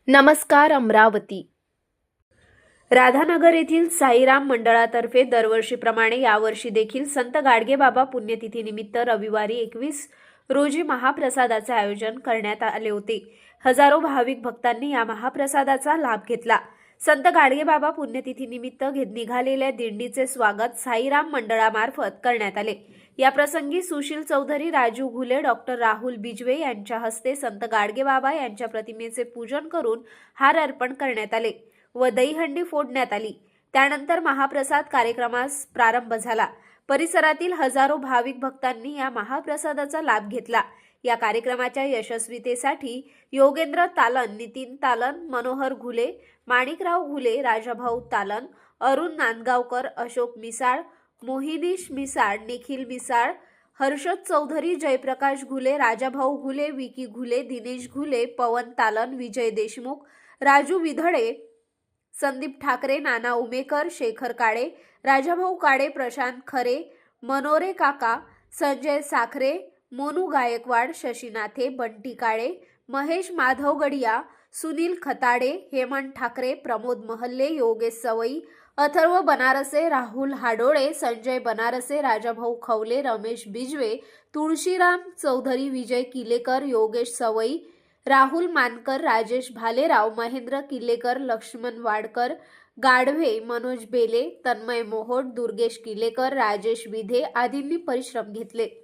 नमस्कार अमरावती। राधानगर येथील साईराम मंडळातर्फे दरवर्षीप्रमाणे यावर्षी देखील संत गाडगेबाबा पुण्यतिथीनिमित्त रविवारी 21 रोजी महाप्रसादाचे आयोजन करण्यात आले होते। हजारो भाविक भक्तांनी या महाप्रसादाचा लाभ घेतला। संत गाडगेबाबा पुण्यतिथीनिमित्त निघालेल्या दिंडीचे स्वागत साईराम मंडळामार्फत करण्यात आले। या प्रसंगी सुशील चौधरी, राजू घुले, डॉक्टर राहुल बिजवे यांच्या हस्ते संत गाडगेबाबा यांच्या प्रतिमेचे पूजन करून हार अर्पण करण्यात आले व दहीहंडी फोडण्यात आली। त्यानंतर महाप्रसाद कार्यक्रमास प्रारंभ झाला। परिसरातील हजारो भाविक भक्तांनी या महाप्रसादाचा लाभ घेतला। या कार्यक्रमाच्या यशस्वीतेसाठी योगेंद्र तालन, नितीन तालन, मनोहर घुले, माणिकराव घुले, राजाभाऊ तालन, अरुण नांदगावकर, अशोक मिसाळ, मोहिनीश मिसाळ, निखिल मिसाळ, हर्षद चौधरी, जयप्रकाश घुले, राजाभाऊ घुले, विकी घुले, दिनेश घुले, पवन तालन, विजय देशमुख, राजू विधळे, संदीप ठाकरे, नाना उमेकर, शेखर काळे, राजाभाऊ काळे, प्रशांत खरे, मनोरे काका, संजय साखरे, मोनू गायकवाड, शशीनाथे, बंटी काळे, महेश माधवगडिया, सुनील खताडे, हेमंत ठाकरे, प्रमोद महल्ले, योगेश सवई, अथर्व बनारसे, राहुल हाडोळे, संजय बनारसे, राजाभाऊ खवले, रमेश बिजवे, तुळशीराम चौधरी, विजय किलेकर, योगेश सवई, राहुल मानकर, राजेश भालेराव, महेंद्र किल्लेकर, लक्ष्मण वाडकर, गाढवे, मनोज बेले, तन्मय मोहोड, दुर्गेश किलेकर, राजेश विधे आदींनी परिश्रम घेतले।